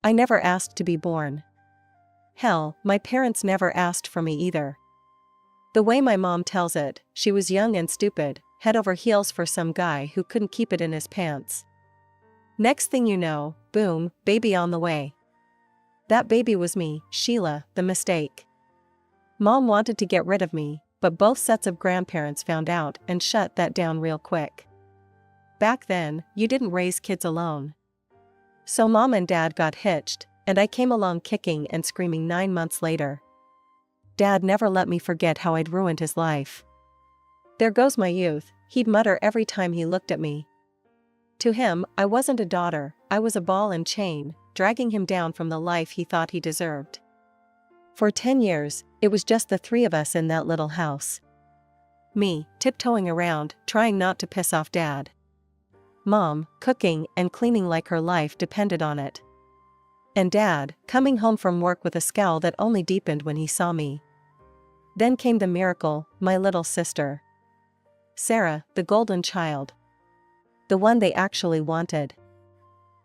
I never asked to be born. Hell, my parents never asked for me either. The way my mom tells it, she was young and stupid, head over heels for some guy who couldn't keep it in his pants. Next thing you know, boom, baby on the way. That baby was me, Sheila, the mistake. Mom wanted to get rid of me, but both sets of grandparents found out and shut that down real quick. Back then, you didn't raise kids alone. So Mom and Dad got hitched, and I came along kicking and screaming 9 months later. Dad never let me forget how I'd ruined his life. There goes my youth, he'd mutter every time he looked at me. To him, I wasn't a daughter, I was a ball and chain, dragging him down from the life he thought he deserved. For 10 years, it was just the three of us in that little house. Me, tiptoeing around, trying not to piss off Dad. Mom, cooking and cleaning like her life depended on it. And Dad, coming home from work with a scowl that only deepened when he saw me. Then came the miracle, my little sister. Sarah, the golden child. The one they actually wanted.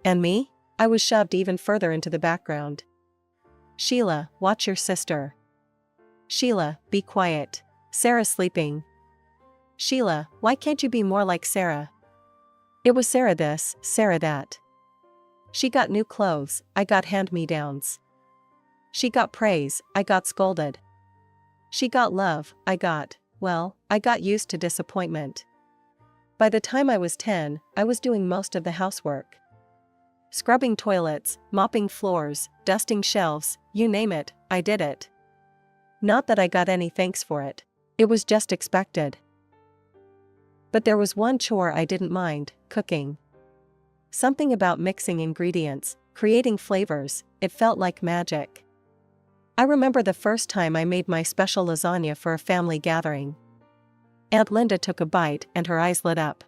And me? I was shoved even further into the background. Sheila, watch your sister. Sheila, be quiet. Sarah's sleeping. Sheila, why can't you be more like Sarah? It was Sarah this, Sarah that. She got new clothes, I got hand-me-downs. She got praise, I got scolded. She got love, I got used to disappointment. By the time I was 10, I was doing most of the housework. Scrubbing toilets, mopping floors, dusting shelves, you name it, I did it. Not that I got any thanks for it. It was just expected. But there was one chore I didn't mind, cooking. Something about mixing ingredients, creating flavors, it felt like magic. I remember the first time I made my special lasagna for a family gathering. Aunt Linda took a bite and her eyes lit up.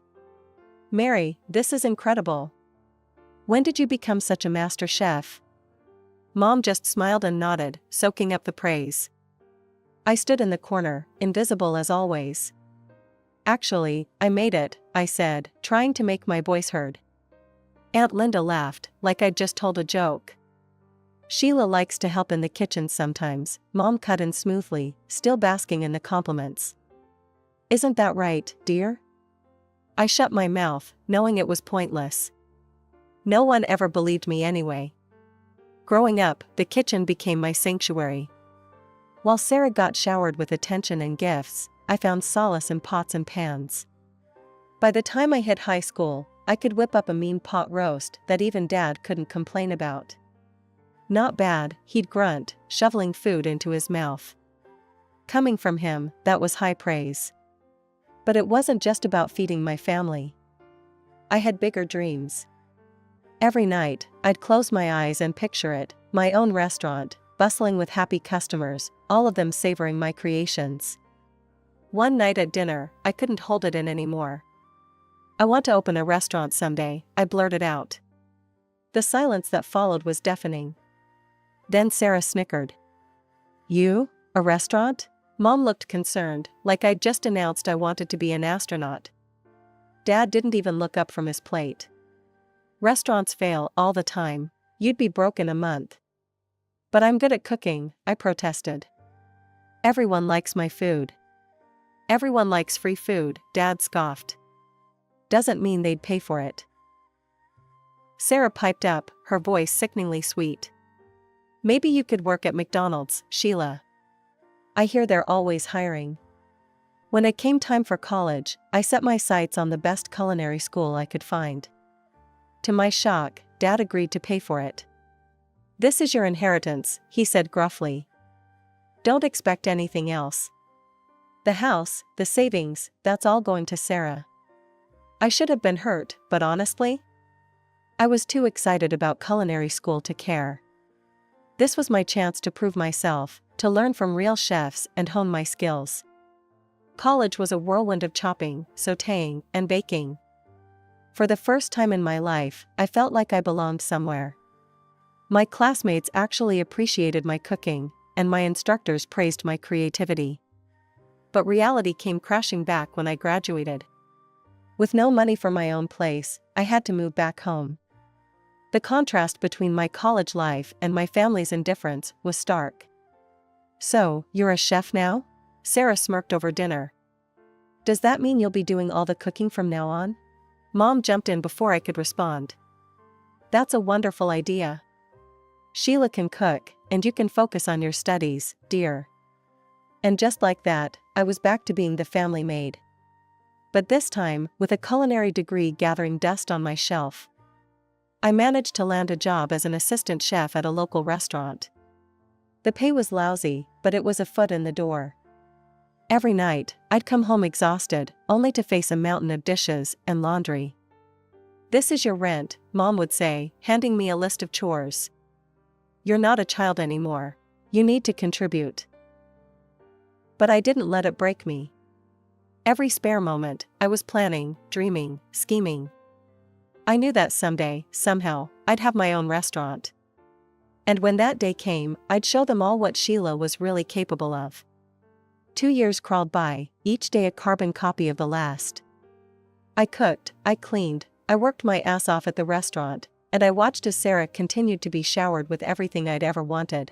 Mary, this is incredible. When did you become such a master chef? Mom just smiled and nodded, soaking up the praise. I stood in the corner, invisible as always. Actually, I made it, I said, trying to make my voice heard. Aunt Linda laughed, like I'd just told a joke. Sheila likes to help in the kitchen sometimes, Mom cut in smoothly, still basking in the compliments. Isn't that right, dear? I shut my mouth, knowing it was pointless. No one ever believed me anyway. Growing up, the kitchen became my sanctuary. While Sarah got showered with attention and gifts, I found solace in pots and pans. By the time I hit high school, I could whip up a mean pot roast that even Dad couldn't complain about. Not bad, he'd grunt, shoveling food into his mouth. Coming from him, that was high praise. But it wasn't just about feeding my family. I had bigger dreams. Every night, I'd close my eyes and picture it, my own restaurant, bustling with happy customers, all of them savoring my creations. One night at dinner, I couldn't hold it in anymore. I want to open a restaurant someday, I blurted out. The silence that followed was deafening. Then Sarah snickered. You? A restaurant? Mom looked concerned, like I'd just announced I wanted to be an astronaut. Dad didn't even look up from his plate. Restaurants fail all the time. You'd be broke in a month. But I'm good at cooking, I protested. Everyone likes my food. Everyone likes free food, Dad scoffed. Doesn't mean they'd pay for it. Sarah piped up, her voice sickeningly sweet. Maybe you could work at McDonald's, Sheila. I hear they're always hiring. When it came time for college, I set my sights on the best culinary school I could find. To my shock, Dad agreed to pay for it. This is your inheritance, he said gruffly. Don't expect anything else. The house, the savings, that's all going to Sarah. I should have been hurt, but honestly, I was too excited about culinary school to care. This was my chance to prove myself, to learn from real chefs and hone my skills. College was a whirlwind of chopping, sautéing, and baking. For the first time in my life, I felt like I belonged somewhere. My classmates actually appreciated my cooking, and my instructors praised my creativity. But reality came crashing back when I graduated. With no money for my own place, I had to move back home. The contrast between my college life and my family's indifference was stark. "So, you're a chef now?" Sarah smirked over dinner. "Does that mean you'll be doing all the cooking from now on?" Mom jumped in before I could respond. "That's a wonderful idea. Sheila can cook, and you can focus on your studies, dear." And just like that, I was back to being the family maid. But this time, with a culinary degree gathering dust on my shelf. I managed to land a job as an assistant chef at a local restaurant. The pay was lousy, but it was a foot in the door. Every night, I'd come home exhausted, only to face a mountain of dishes and laundry. "This is your rent," Mom would say, handing me a list of chores. "You're not a child anymore. You need to contribute." But I didn't let it break me. Every spare moment, I was planning, dreaming, scheming. I knew that someday, somehow, I'd have my own restaurant. And when that day came, I'd show them all what Sheila was really capable of. 2 years crawled by, each day a carbon copy of the last. I cooked, I cleaned, I worked my ass off at the restaurant, and I watched as Sarah continued to be showered with everything I'd ever wanted.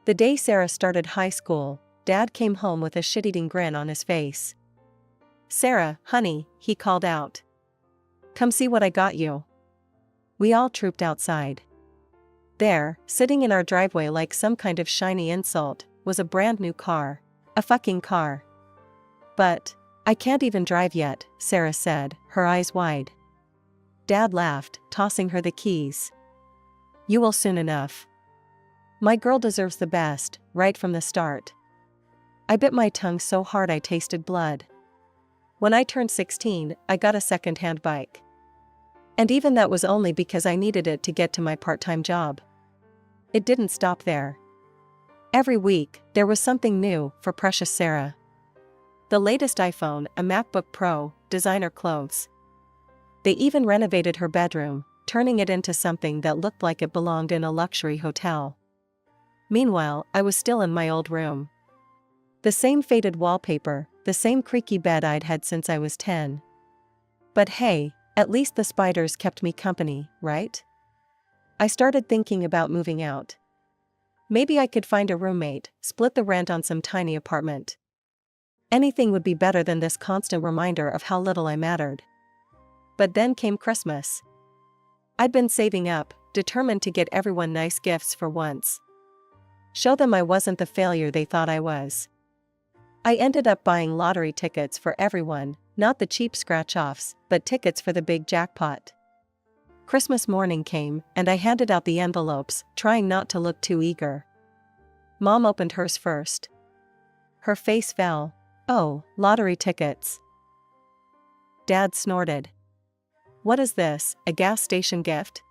The day Sarah started high school, Dad came home with a shit-eating grin on his face. "Sarah, honey," he called out. "Come see what I got you." We all trooped outside. There, sitting in our driveway like some kind of shiny insult, was a brand new car. A fucking car. "But, I can't even drive yet," Sarah said, her eyes wide. Dad laughed, tossing her the keys. "You will soon enough. My girl deserves the best, right from the start." I bit my tongue so hard I tasted blood. When I turned 16, I got a second-hand bike. And even that was only because I needed it to get to my part-time job. It didn't stop there. Every week, there was something new for precious Sarah. The latest iPhone, a MacBook Pro, designer clothes. They even renovated her bedroom, turning it into something that looked like it belonged in a luxury hotel. Meanwhile, I was still in my old room. The same faded wallpaper, the same creaky bed I'd had since I was 10. But hey, at least the spiders kept me company, right? I started thinking about moving out. Maybe I could find a roommate, split the rent on some tiny apartment. Anything would be better than this constant reminder of how little I mattered. But then came Christmas. I'd been saving up, determined to get everyone nice gifts for once. Show them I wasn't the failure they thought I was. I ended up buying lottery tickets for everyone, not the cheap scratch-offs, but tickets for the big jackpot. Christmas morning came, and I handed out the envelopes, trying not to look too eager. Mom opened hers first. Her face fell. "Oh, lottery tickets." Dad snorted. "What is this, a gas station gift?"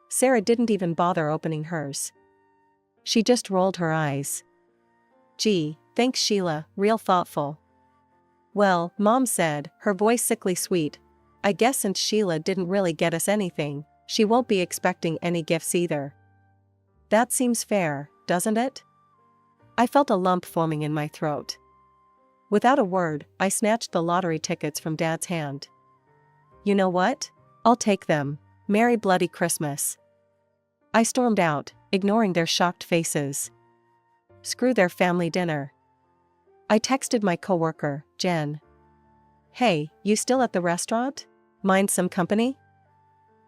Sarah didn't even bother opening hers. She just rolled her eyes. "Gee, thanks Sheila, real thoughtful." "Well," Mom said, her voice sickly sweet, "I guess since Sheila didn't really get us anything, she won't be expecting any gifts either. That seems fair, doesn't it?" I felt a lump forming in my throat. Without a word, I snatched the lottery tickets from Dad's hand. "You know what? I'll take them. Merry bloody Christmas." I stormed out, ignoring their shocked faces. Screw their family dinner. I texted my coworker, Jen. "Hey, you still at the restaurant? Mind some company?"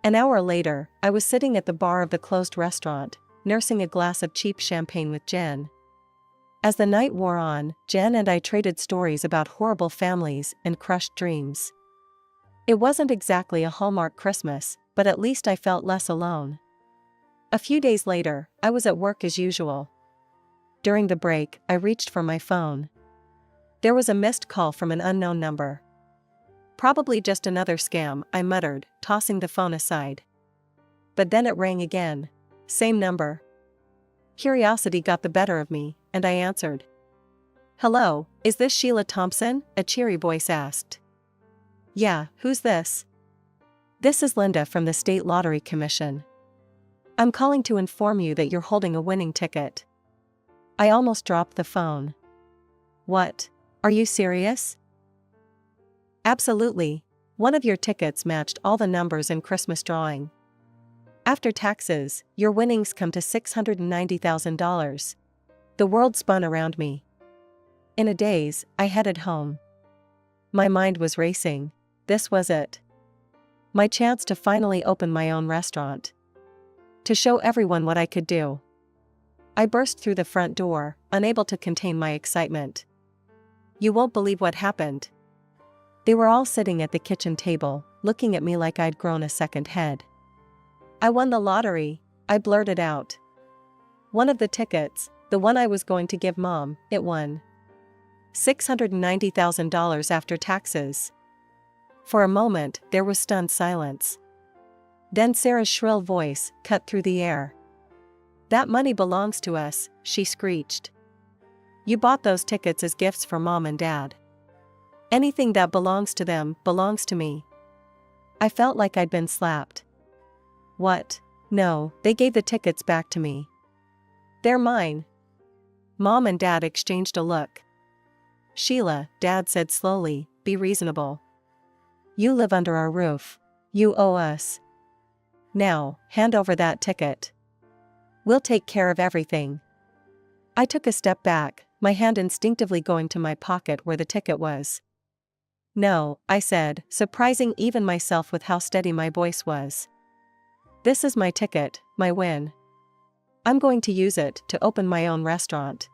An hour later, I was sitting at the bar of the closed restaurant, nursing a glass of cheap champagne with Jen. As the night wore on, Jen and I traded stories about horrible families and crushed dreams. It wasn't exactly a Hallmark Christmas, but at least I felt less alone. A few days later, I was at work as usual. During the break, I reached for my phone. There was a missed call from an unknown number. "Probably just another scam," I muttered, tossing the phone aside. But then it rang again. Same number. Curiosity got the better of me, and I answered. "Hello, is this Sheila Thompson?" a cheery voice asked. "Yeah, who's this?" "This is Linda from the State Lottery Commission. I'm calling to inform you that you're holding a winning ticket." I almost dropped the phone. "What? Are you serious?" "Absolutely. One of your tickets matched all the numbers in Christmas drawing." After taxes, your winnings come to $690,000. The world spun around me. In a daze, I headed home. My mind was racing. This was it. My chance to finally open my own restaurant. To show everyone what I could do. I burst through the front door, unable to contain my excitement. You won't believe what happened. They were all sitting at the kitchen table, looking at me like I'd grown a second head. I won the lottery, I blurted out. One of the tickets, the one I was going to give Mom, it won. $690,000 after taxes. For a moment, there was stunned silence. Then Sarah's shrill voice cut through the air. That money belongs to us, she screeched. You bought those tickets as gifts for Mom and Dad. Anything that belongs to them belongs to me. I felt like I'd been slapped. What? No, they gave the tickets back to me. They're mine. Mom and Dad exchanged a look. Sheila, Dad said slowly, be reasonable. You live under our roof. You owe us. Now, hand over that ticket. We'll take care of everything. I took a step back, my hand instinctively going to my pocket where the ticket was. No, I said, surprising even myself with how steady my voice was. This is my ticket, my win. I'm going to use it to open my own restaurant.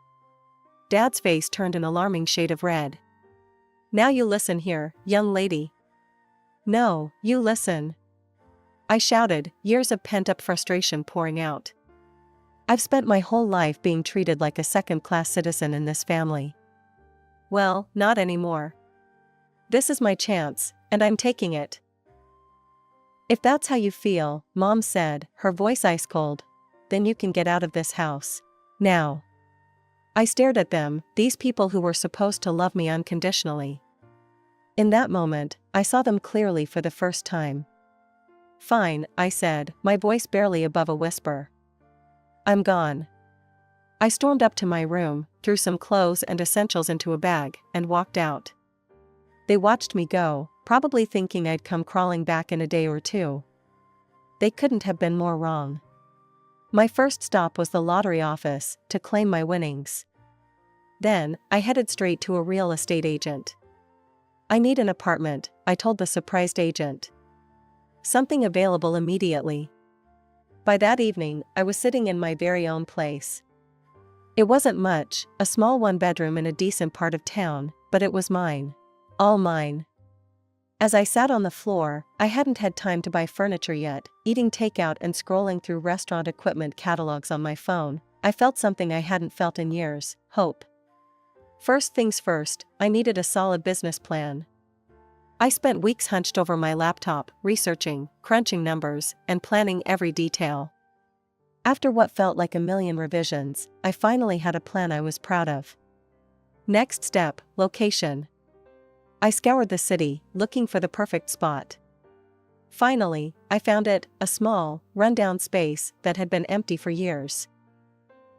Dad's face turned an alarming shade of red. Now you listen here, young lady. No, you listen. I shouted, years of pent-up frustration pouring out. I've spent my whole life being treated like a second-class citizen in this family. Well, not anymore. This is my chance, and I'm taking it. If that's how you feel, Mom said, her voice ice cold, then you can get out of this house. Now. I stared at them, these people who were supposed to love me unconditionally. In that moment, I saw them clearly for the first time. Fine, I said, my voice barely above a whisper. I'm gone. I stormed up to my room, threw some clothes and essentials into a bag, and walked out. They watched me go, probably thinking I'd come crawling back in a day or two. They couldn't have been more wrong. My first stop was the lottery office, to claim my winnings. Then, I headed straight to a real estate agent. I need an apartment, I told the surprised agent. Something available immediately. By that evening, I was sitting in my very own place. It wasn't much, a small one-bedroom in a decent part of town, but it was mine. All mine. As I sat on the floor, I hadn't had time to buy furniture yet, eating takeout and scrolling through restaurant equipment catalogs on my phone, I felt something I hadn't felt in years, hope. First things first, I needed a solid business plan. I spent weeks hunched over my laptop, researching, crunching numbers, and planning every detail. After what felt like a million revisions, I finally had a plan I was proud of. Next step, location. I scoured the city, looking for the perfect spot. Finally, I found it, a small, run-down space that had been empty for years.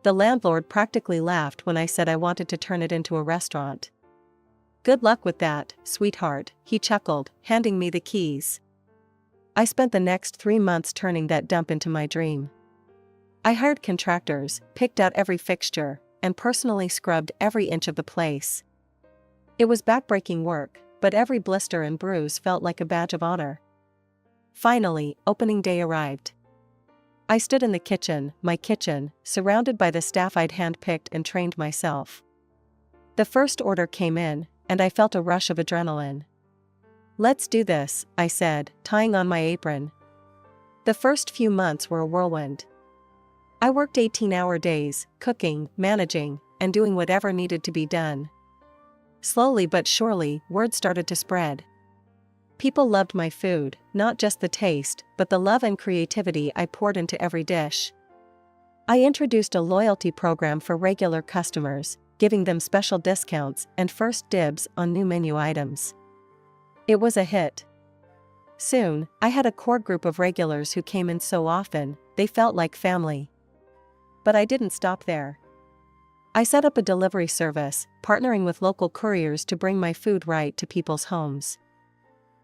The landlord practically laughed when I said I wanted to turn it into a restaurant. Good luck with that, sweetheart, he chuckled, handing me the keys. I spent the next 3 months turning that dump into my dream. I hired contractors, picked out every fixture, and personally scrubbed every inch of the place. It was backbreaking work, but every blister and bruise felt like a badge of honor. Finally, opening day arrived. I stood in the kitchen, my kitchen, surrounded by the staff I'd handpicked and trained myself. The first order came in, and I felt a rush of adrenaline. Let's do this, I said, tying on my apron. The first few months were a whirlwind. I worked 18-hour days, cooking, managing, and doing whatever needed to be done. Slowly but surely, word started to spread. People loved my food, not just the taste, but the love and creativity I poured into every dish. I introduced a loyalty program for regular customers, giving them special discounts and first dibs on new menu items. It was a hit. Soon, I had a core group of regulars who came in so often, they felt like family. But I didn't stop there. I set up a delivery service, partnering with local couriers to bring my food right to people's homes.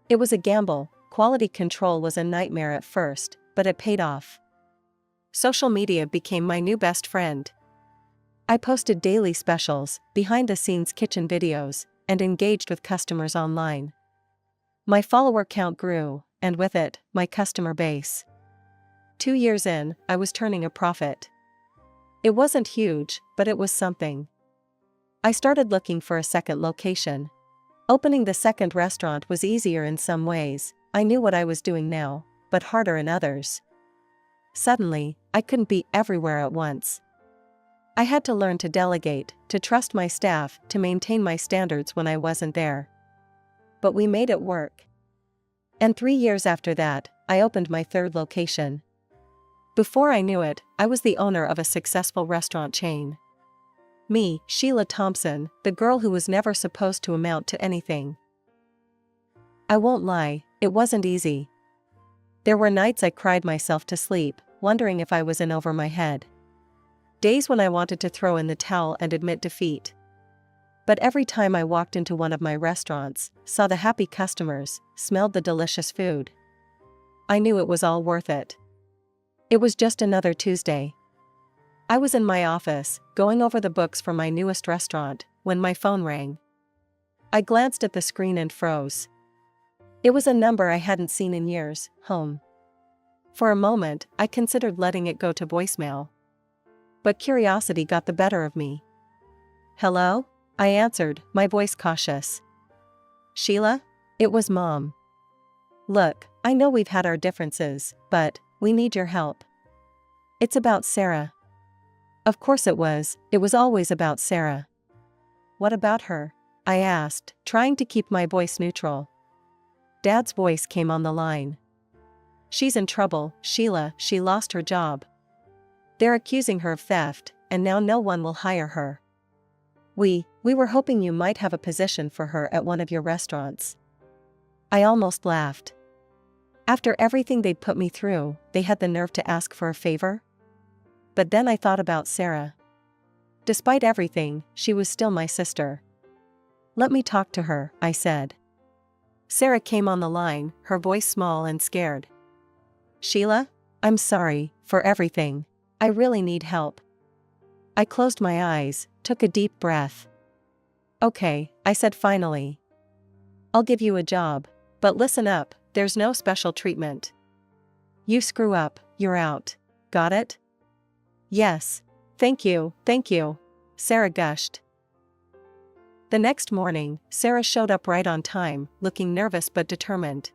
It was a gamble, quality control was a nightmare at first, but it paid off. Social media became my new best friend. I posted daily specials, behind-the-scenes kitchen videos, and engaged with customers online. My follower count grew, and with it, my customer base. 2 years in, I was turning a profit. It wasn't huge, but it was something. I started looking for a second location. Opening the second restaurant was easier in some ways. I knew what I was doing now, but harder in others. Suddenly, I couldn't be everywhere at once. I had to learn to delegate, to trust my staff, to maintain my standards when I wasn't there. But we made it work. And 3 years after that, I opened my third location. Before I knew it, I was the owner of a successful restaurant chain. Me, Sheila Thompson, the girl who was never supposed to amount to anything. I won't lie, it wasn't easy. There were nights I cried myself to sleep, wondering if I was in over my head. Days when I wanted to throw in the towel and admit defeat. But every time I walked into one of my restaurants, saw the happy customers, smelled the delicious food, I knew it was all worth it. It was just another Tuesday. I was in my office, going over the books for my newest restaurant, when my phone rang. I glanced at the screen and froze. It was a number I hadn't seen in years, home. For a moment, I considered letting it go to voicemail. But curiosity got the better of me. "Hello?" I answered, my voice cautious. "Sheila?" It was Mom. "Look, I know we've had our differences, but we need your help. It's about Sarah." Of course it was always about Sarah. "What about her?" I asked, trying to keep my voice neutral. Dad's voice came on the line. "She's in trouble, Sheila, she lost her job. They're accusing her of theft, and now no one will hire her. We were hoping you might have a position for her at one of your restaurants." I almost laughed. After everything they'd put me through, they had the nerve to ask for a favor? But then I thought about Sarah. Despite everything, she was still my sister. "Let me talk to her," I said. Sarah came on the line, her voice small and scared. "Sheila? I'm sorry for everything. I really need help." I closed my eyes, took a deep breath. "Okay," I said finally. "I'll give you a job. But listen up, there's no special treatment. You screw up, you're out. Got it?" "Yes. Thank you, Sarah gushed. The next morning, Sarah showed up right on time, looking nervous but determined.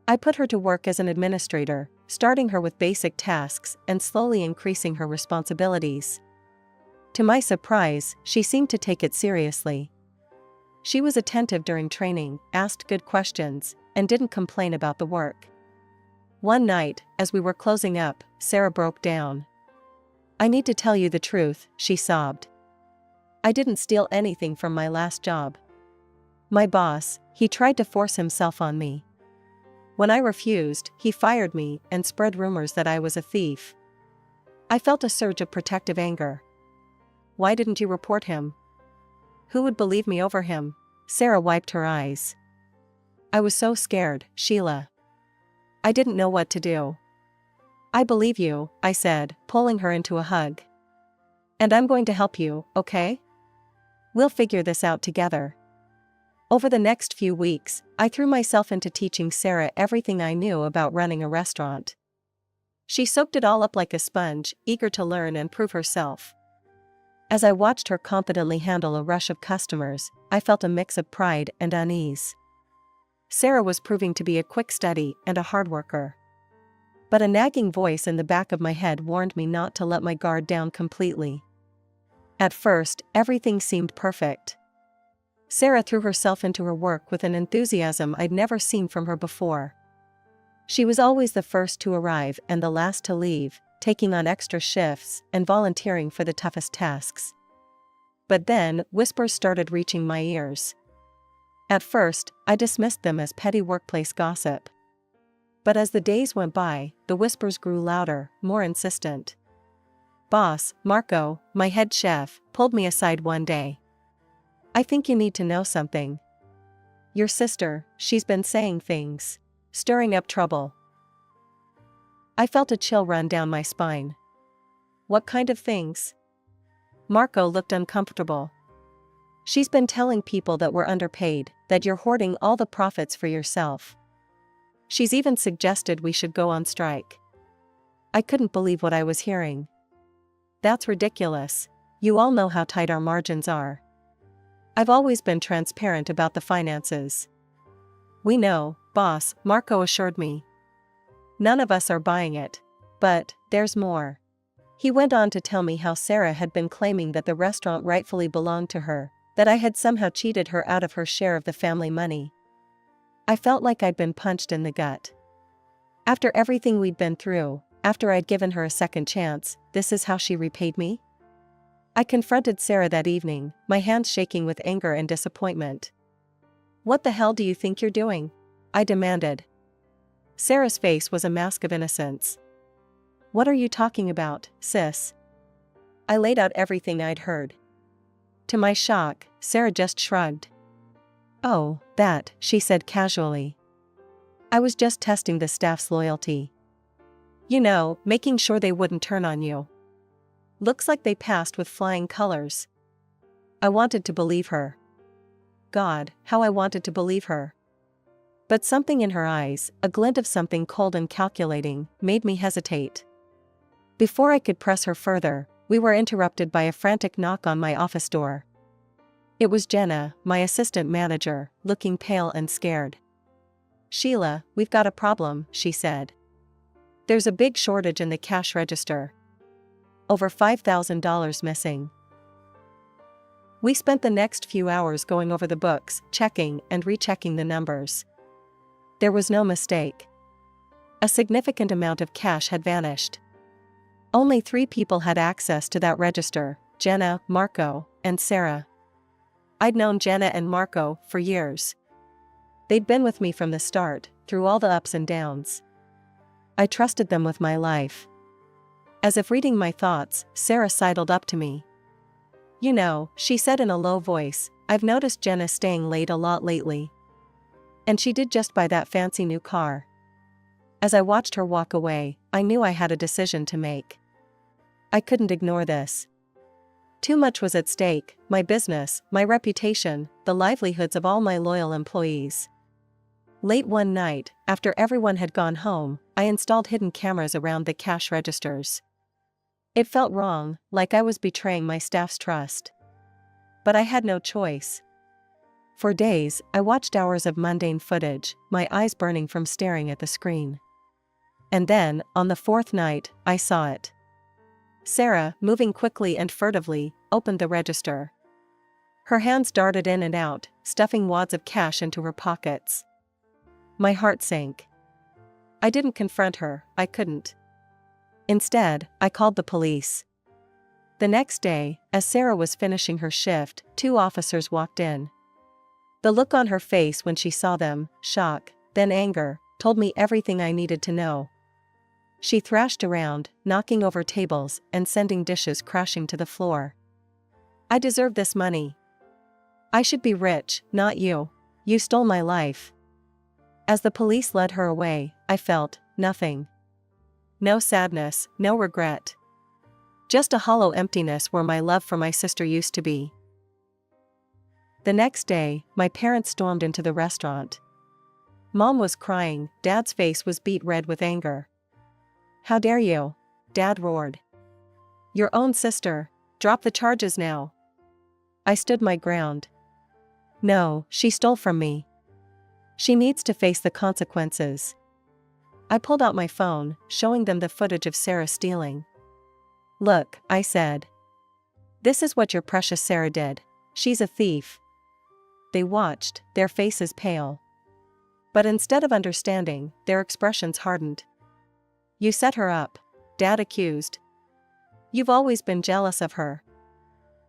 I put her to work as an administrator, starting her with basic tasks and slowly increasing her responsibilities. To my surprise, she seemed to take it seriously. She was attentive during training, asked good questions, and didn't complain about the work. One night, as we were closing up, Sarah broke down. "I need to tell you the truth," she sobbed. "I didn't steal anything from my last job. My boss, he tried to force himself on me. When I refused, he fired me and spread rumors that I was a thief." I felt a surge of protective anger. "Why didn't you report him? Who would believe me over him?" Sarah wiped her eyes. "I was so scared, Sheila. I didn't know what to do." "I believe you," I said, pulling her into a hug. "And I'm going to help you, okay? We'll figure this out together." Over the next few weeks, I threw myself into teaching Sarah everything I knew about running a restaurant. She soaked it all up like a sponge, eager to learn and prove herself. As I watched her confidently handle a rush of customers, I felt a mix of pride and unease. Sarah was proving to be a quick study and a hard worker. But a nagging voice in the back of my head warned me not to let my guard down completely. At first, everything seemed perfect. Sarah threw herself into her work with an enthusiasm I'd never seen from her before. She was always the first to arrive and the last to leave, taking on extra shifts and volunteering for the toughest tasks. But then, whispers started reaching my ears. At first, I dismissed them as petty workplace gossip. But as the days went by, the whispers grew louder, more insistent. Boss, Marco, my head chef, pulled me aside one day. "I think you need to know something. Your sister, she's been saying things. Stirring up trouble." I felt a chill run down my spine. What kind of things? Marco looked uncomfortable. She's been telling people that we're underpaid, that you're hoarding all the profits for yourself. She's even suggested we should go on strike. I couldn't believe what I was hearing. That's ridiculous. You all know how tight our margins are. I've always been transparent about the finances. We know, boss, Marco assured me. None of us are buying it. But, there's more. He went on to tell me how Sarah had been claiming that the restaurant rightfully belonged to her, that I had somehow cheated her out of her share of the family money. I felt like I'd been punched in the gut. After everything we'd been through, after I'd given her a second chance, this is how she repaid me? I confronted Sarah that evening, my hands shaking with anger and disappointment. What the hell do you think you're doing? I demanded. Sarah's face was a mask of innocence. What are you talking about, sis? I laid out everything I'd heard. To my shock, Sarah just shrugged. Oh, that, she said casually. I was just testing the staff's loyalty. You know, making sure they wouldn't turn on you. Looks like they passed with flying colors. I wanted to believe her. God, how I wanted to believe her. But something in her eyes, a glint of something cold and calculating, made me hesitate. Before I could press her further, we were interrupted by a frantic knock on my office door. It was Jenna, my assistant manager, looking pale and scared. Sheila, we've got a problem, she said. There's a big shortage in the cash register. Over $5,000 missing. We spent the next few hours going over the books, checking and rechecking the numbers. There was no mistake. A significant amount of cash had vanished. Only 3 people had access to that register: Jenna, Marco, and Sarah. I'd known Jenna and Marco for years. They'd been with me from the start, through all the ups and downs. I trusted them with my life. As if reading my thoughts, Sarah sidled up to me. You know, she said in a low voice, I've noticed Jenna staying late a lot lately. And she did just buy that fancy new car. As I watched her walk away, I knew I had a decision to make. I couldn't ignore this. Too much was at stake: my business, my reputation, the livelihoods of all my loyal employees. Late one night, after everyone had gone home, I installed hidden cameras around the cash registers. It felt wrong, like I was betraying my staff's trust. But I had no choice. For days, I watched hours of mundane footage, my eyes burning from staring at the screen. And then, on the 4th night, I saw it. Sarah, moving quickly and furtively, opened the register. Her hands darted in and out, stuffing wads of cash into her pockets. My heart sank. I didn't confront her, I couldn't. Instead, I called the police. The next day, as Sarah was finishing her shift, 2 officers walked in. The look on her face when she saw them, shock, then anger, told me everything I needed to know. She thrashed around, knocking over tables and sending dishes crashing to the floor. I deserve this money. I should be rich, not you. You stole my life. As the police led her away, I felt nothing. No sadness, no regret. Just a hollow emptiness where my love for my sister used to be. The next day, my parents stormed into the restaurant. Mom was crying, Dad's face was beet red with anger. How dare you? Dad roared. Your own sister. Drop the charges now. I stood my ground. No, she stole from me. She needs to face the consequences. I pulled out my phone, showing them the footage of Sarah stealing. Look, I said. This is what your precious Sarah did. She's a thief. They watched, their faces pale. But instead of understanding, their expressions hardened. You set her up, Dad accused. You've always been jealous of her.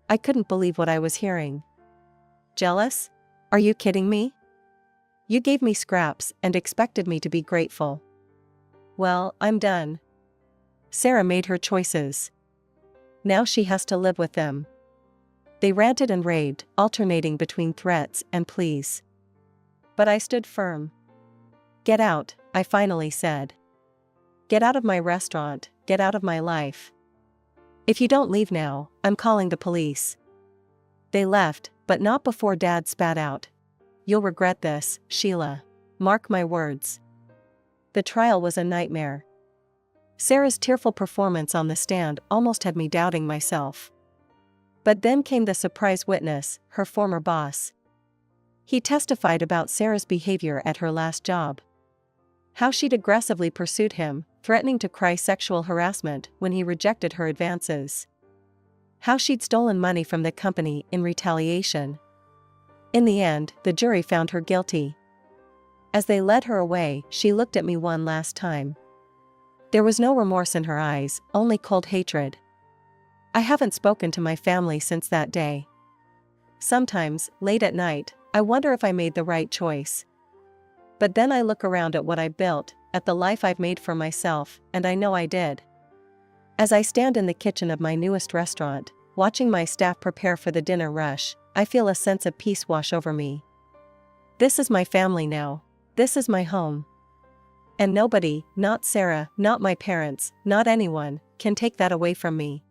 I couldn't believe what I was hearing. Jealous? Are you kidding me? You gave me scraps and expected me to be grateful. Well, I'm done. Sarah made her choices. Now she has to live with them. They ranted and raved, alternating between threats and pleas. But I stood firm. Get out, I finally said. Get out of my restaurant, get out of my life. If you don't leave now, I'm calling the police. They left, but not before Dad spat out. You'll regret this, Sheila. Mark my words. The trial was a nightmare. Sarah's tearful performance on the stand almost had me doubting myself. But then came the surprise witness, her former boss. He testified about Sarah's behavior at her last job. How she'd aggressively pursued him, threatening to cry sexual harassment when he rejected her advances. How she'd stolen money from the company in retaliation. In the end, the jury found her guilty. As they led her away, she looked at me one last time. There was no remorse in her eyes, only cold hatred. I haven't spoken to my family since that day. Sometimes, late at night, I wonder if I made the right choice. But then I look around at what I built, at the life I've made for myself, and I know I did. As I stand in the kitchen of my newest restaurant, watching my staff prepare for the dinner rush, I feel a sense of peace wash over me. This is my family now. This is my home. And nobody, not Sarah, not my parents, not anyone, can take that away from me.